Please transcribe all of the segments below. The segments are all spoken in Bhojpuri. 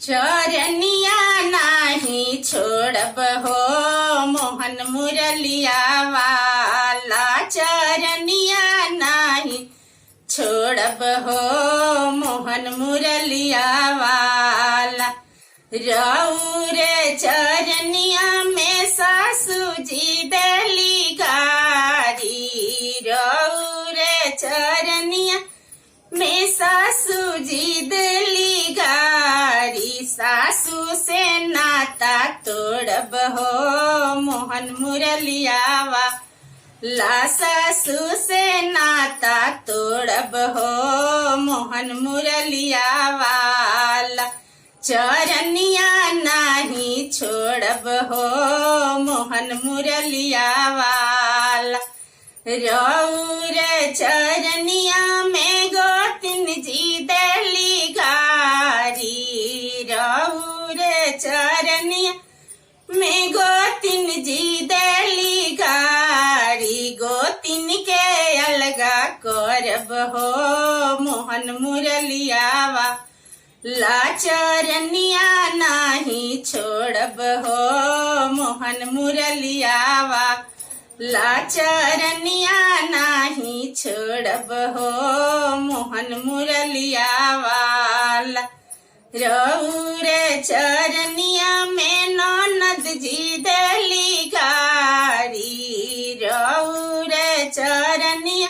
चरनिया नाही छोड़ब हो मोहन मुरलिया वाला। चरनिया नाही छोड़ब हो मोहन मुरलिया वाला। रौरे चरनिया में सासू जी दली गारी। रौरे चरनिया में सासू जी दली गारी। सासू से नाता तोड़ब हो मोहन मुरलिया वाला। सासू से नाता तोड़ब हो मोहन मुरलिया वाला। चरनिया नाही छोड़ब हो मोहन मुरलिया वाला। रौर चरनिया में गोतिन जी दली गारी। रौर चरनिया में गोतिन जी दली गारी। गोतिन के अलगा करब हो मोहन मुरलिया वाला। चरनिया नाही छोड़ब हो मोहन मुरलिया वाला। चरनिया नाही छोड़ब हो मोहन मुरलिया वाला। रौर चरनिया में ननद जी दली गारी। रौर चरनिया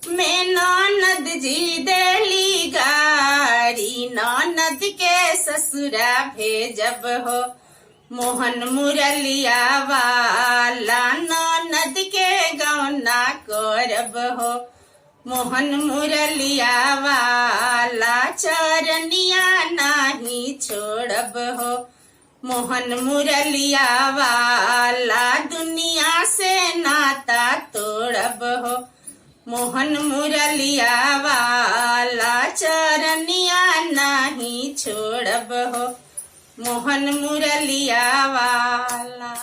में ननद जी दली गारी। ननद के ससुरा भेजब हो मोहन मुरलिया वाला। ननद के गौना करब हो मोहन मुरलिया वाला। चरनिया नाही छोड़ब हो मोहन मुरलिया वाला। दुनिया से नाता तोड़ब हो मोहन मुरलिया वाला। चरनिया नाही छोड़ब हो मोहन मुरलिया वाला।